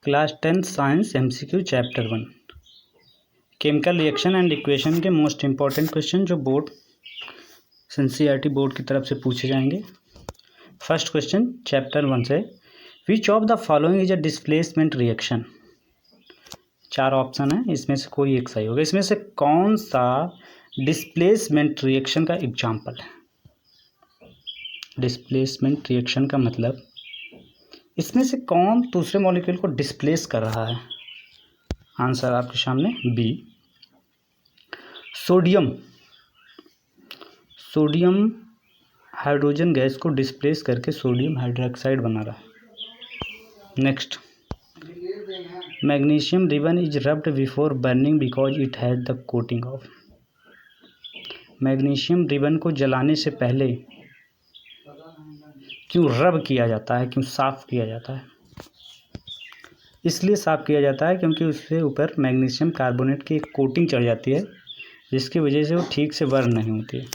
Class 10 science MCQ chapter 1 chemical reaction and equation के most important question जो board NCERT board की तरफ से पूछे जाएंगे। फर्स्ट क्वेश्चन चैप्टर 1 से, विच of the following is a displacement reaction. 4 option है, इसमें से कोई एक सही होगा। इसमें से कौन सा डिस्प्लेसमेंट रिएक्शन का एग्जाम्पल है। डिस्प्लेसमेंट रिएक्शन का मतलब इसमें से कौन दूसरे मॉलिक्यूल को डिस्प्लेस कर रहा है। आंसर आपके सामने B, sodium. Sodium hydrogen gas को डिस्प्लेस करके सोडियम हाइड्रोक्साइड बना रहा है। Next, magnesium ribbon is rubbed before burning because it has the coating of. Magnesium ribbon को जलाने से पहले क्यों रब किया जाता है, क्यों साफ़ किया जाता है। इसलिए साफ़ किया जाता है क्योंकि उसके ऊपर मैग्नीशियम कार्बोनेट की एक कोटिंग चढ़ जाती है, जिसकी वजह से वो ठीक से बर्न नहीं होती है।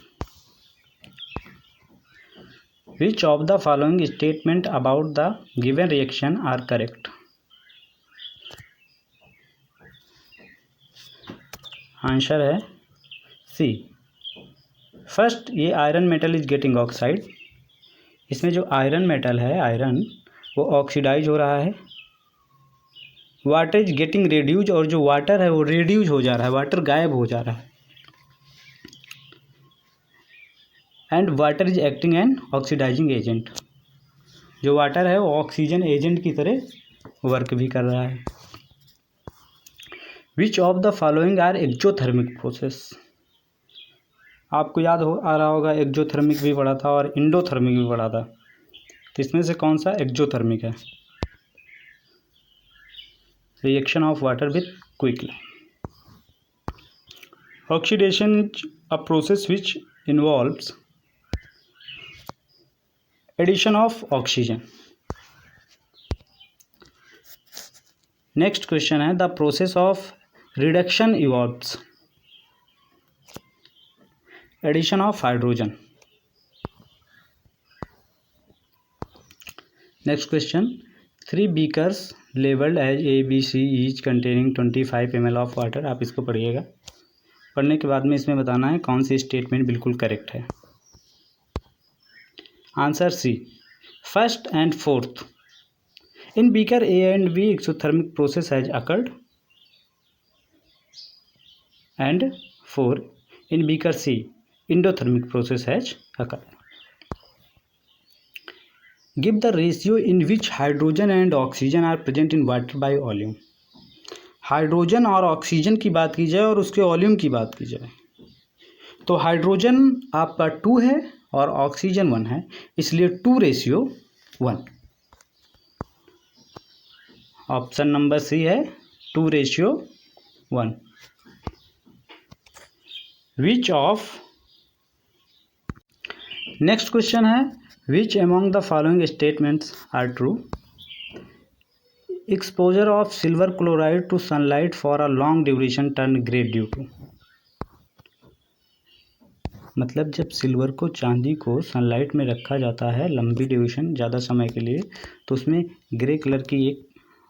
Which of the following statement about the given reaction are correct. Answer है सी। फर्स्ट, ये iron metal is getting oxide. इसमें जो आयरन मेटल है, आयरन, वो ऑक्सीडाइज हो रहा है। वाटर इज गेटिंग रेड्यूज, और जो वाटर है वो रेड्यूज हो जा रहा है, वाटर गायब हो जा रहा है। And water is acting an oxidising agent. जो वाटर है वो ऑक्सीजन एजेंट की तरह वर्क भी कर रहा है। Which of the following are exothermic process. आपको याद आ रहा होगा, एक्जोथर्मिक भी पढ़ा था और इंडोथर्मिक भी पढ़ा था। तो इसमें से कौन सा एक्जोथर्मिक है। Reaction of water with quicklime. Oxidation is a process which involves addition of oxygen. Next question है, the process of reduction evolves addition of hydrogen. Next question, 3 beakers labelled as ABC each containing 25 ml of water. आप इसको पढ़िएगा। पढ़ने के बाद में इसमें बताना है कौन सी स्टेटमेंट बिल्कुल करेक्ट है। Answer C, first and fourth. In beaker A and B exothermic process has occurred. And 4, in beaker C endothermic process has occurred. Give the ratio in which hydrogen and oxygen are present in water by volume. Hydrogen और oxygen की बात की जाए और उसके volume की बात की जाए तो हाइड्रोजन आपका 2 है और ऑक्सीजन 1 है, इसलिए 2:1। ऑप्शन नंबर सी है 2:1। विच ऑफ, नेक्स्ट क्वेश्चन है, which among the following statements are true. Exposure of silver chloride to sunlight for a long duration turn grey due to. मतलब जब सिल्वर को, चांदी को सनलाइट में रखा जाता है लंबी ड्यूरेशन, ज़्यादा समय के लिए, तो उसमें ग्रे कलर की एक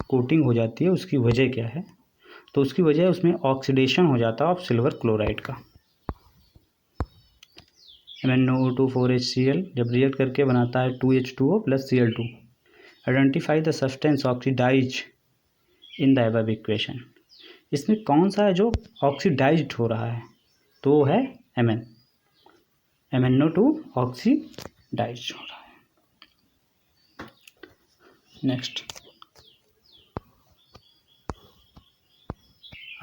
कोटिंग हो जाती है। उसकी वजह क्या है, तो उसकी वजह उसमें ऑक्सीडेशन हो जाता है ऑफ सिल्वर क्लोराइड का। MnO2 4HCl जब रिएक्ट करके बनाता है 2H2O + Cl2। Identify the substance oxidise in the above equation. इसमें कौन सा है जो ऑक्सीडाइज्ड हो रहा है, तो वो है MnO2 ऑक्सीडाइज हो रहा है। Next,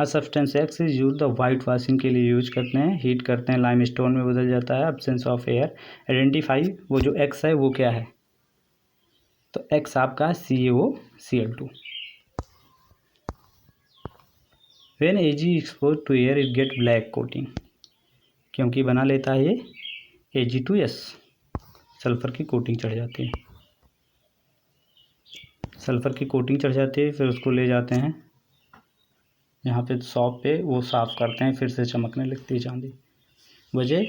substance x is use the white washing के लिए यूज करते हैं, हीट करते हैं, लाइम स्टोन में बदल जाता है, एब्सेंस ऑफ एयर। आइडेंटिफाई, वो जो एक्स है वो क्या है, तो एक्स आपका CaOCl2। When Ag expose to air it get black coating, क्योंकि बना लेता है ये Ag2S, सल्फ़र की कोटिंग चढ़ जाती है। सल्फ़र की कोटिंग चढ़ जाती है, फिर उसको ले जाते हैं यहाँ पे शॉप पे, वो साफ़ करते हैं, फिर से चमकने लगती है चांदी। वजह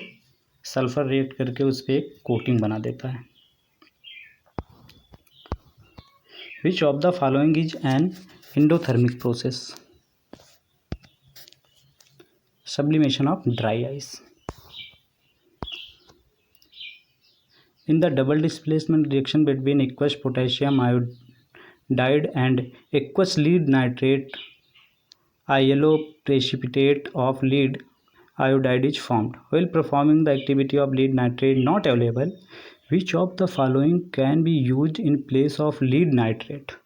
सल्फ़र रिएक्ट करके उस पर एक कोटिंग बना देता है। Which of the following is an endothermic process? Sublimation of dry ice. In the double displacement reaction between aqueous potassium iodide and aqueous lead nitrate, a yellow precipitate of lead iodide is formed. While performing the activity of lead nitrate not available, which of the following can be used in place of lead nitrate?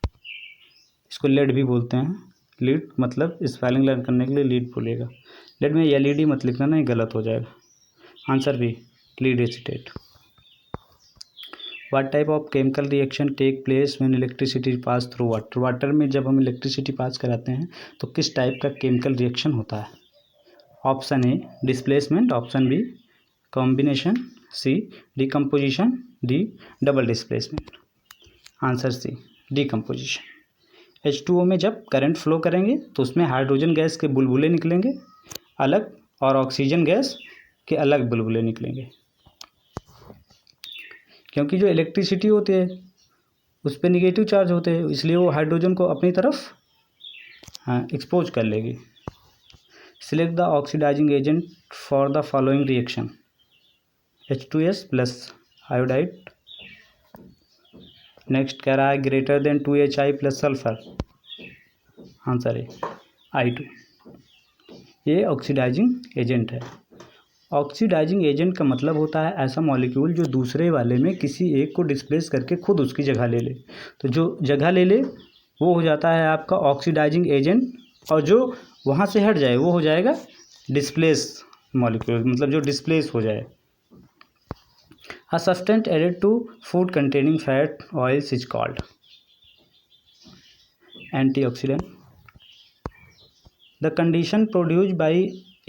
इसको lead भी बोलते हैं. Lead मतलब spelling learn करने के लिए lead बोलेगा. Lead में एलईडी मत लिखना, नहीं गलत हो जाएगा. Answer B, lead acetate. What type of chemical reaction take place when electricity pass through water? Water में जब हम इलेक्ट्रिसिटी पास कराते हैं तो किस टाइप का केमिकल रिएक्शन होता है? Option A displacement, option B combination, C decomposition, D double displacement. Answer C decomposition. H2O में जब करंट फ्लो करेंगे तो उसमें हाइड्रोजन गैस के बुलबुले निकलेंगे अलग और ऑक्सीजन गैस के अलग बुलबुले निकलेंगे, क्योंकि जो इलेक्ट्रिसिटी होती है उस पर निगेटिव चार्ज होते हैं, इसलिए वो हाइड्रोजन को अपनी तरफ एक्सपोज कर लेगी. Select the oxidising agent for the following reaction. H2S plus iodide. Next कह रहा है greater than 2HI plus sulphur. Answer है I2. ये ऑक्सीडाइजिंग एजेंट है. ऑक्सीडाइजिंग एजेंट का मतलब होता है ऐसा मॉलिक्यूल जो दूसरे वाले में किसी एक को डिस्प्लेस करके खुद उसकी जगह ले ले. तो जो जगह ले ले वो हो जाता है आपका ऑक्सीडाइजिंग एजेंट, और जो वहाँ से हट जाए वो हो जाएगा डिस्प्लेस मॉलिक्यूल, मतलब जो डिस्प्लेस हो जाए. A substance added to food containing fat oils is called antioxidant. The condition produced by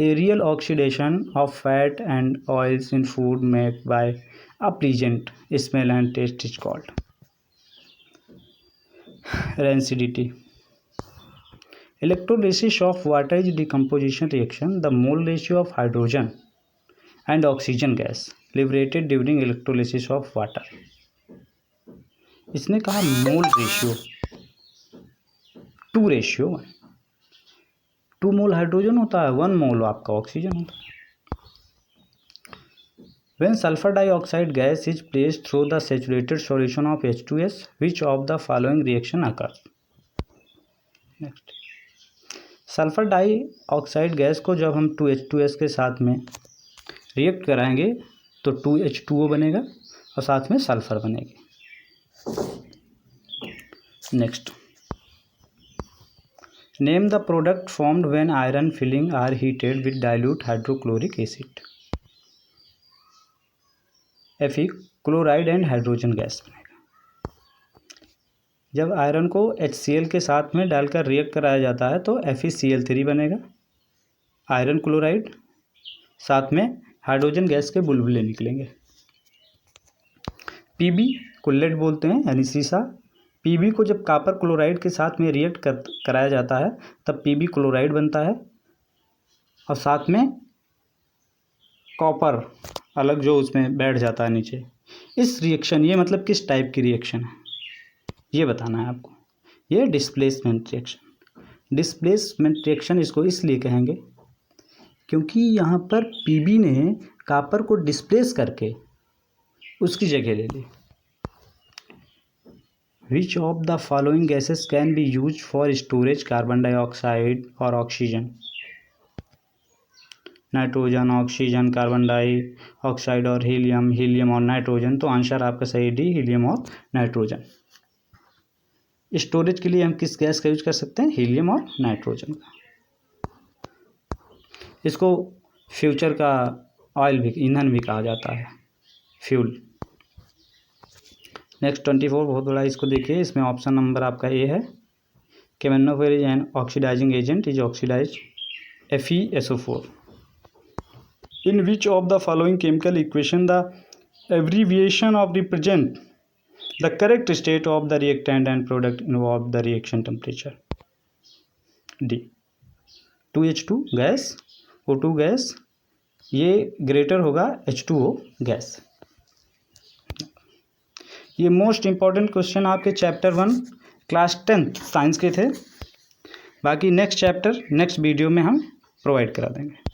aerial oxidation of fat and oils in food made by a pleasant smell and taste is called rancidity. Electrolysis of water is decomposition reaction. The mole ratio of hydrogen and oxygen gas liberated during electrolysis of water. इसने कहा mole ratio 2:1. 2 मोल hydrogen होता है, 1 मोल आपका oxygen होता है. When sulfur dioxide gas is placed through the saturated solution of H2S, which of the following reaction occurs? Next, sulphur dioxide gas को जब हम 2H2S के साथ में रिएक्ट कराएंगे तो 2H2O बनेगा और साथ में सल्फर बनेगी. Next, name the product formed when iron filing are heated with dilute hydrochloric acid. Fe chloride and hydrogen gas बनेगा. जब आयरन को HCl के साथ में डालकर रिएक्ट कराया जाता है तो FeCl3 बनेगा, आयरन क्लोराइड, साथ में हाइड्रोजन गैस के बुलबुले निकलेंगे. पीबी को लेड बोलते हैं यानी सीसा. पीबी को जब कॉपर क्लोराइड के साथ में रिएक्ट कराया जाता है तब पीबी क्लोराइड बनता है और साथ में कॉपर अलग जो उसमें बैठ जाता है नीचे. इस रिएक्शन, ये मतलब किस टाइप की रिएक्शन है ये बताना है आपको. ये डिस्प्लेसमेंट रिएक्शन. डिस्प्लेसमेंट रिएक्शन इसको इसलिए कहेंगे क्योंकि यहाँ पर पीबी ने कॉपर को डिस्प्लेस करके उसकी जगह ले ली. Which of the following gases can be use for storage carbon dioxide और ऑक्सीजन? नाइट्रोजन, ऑक्सीजन, कार्बन डाइऑक्साइड और हीलियम. हीलियम और नाइट्रोजन. तो आंसर आपका सही डी, हीलियम और नाइट्रोजन. स्टोरेज के लिए हम किस गैस का यूज कर सकते हैं? हीलियम और नाइट्रोजन का. इसको फ्यूचर का ऑयल भी, ईंधन भी कहा जाता है, फ्यूल. नेक्स्ट 24 बहुत बड़ा, इसको देखिए. इसमें ऑप्शन नंबर आपका ए है. केमेनोफेर is an oxidising agent is oxidise FeSO4. In which of the following chemical equation the abbreviation of represent the correct state of the reactant and product involve the reaction temperature? D 2H2 gas, O2 gas, ये greater होगा H2O gas. ये most important question आपके chapter 1 class 10th science के थे। बाकी next chapter next video में हम provide करा देंगे।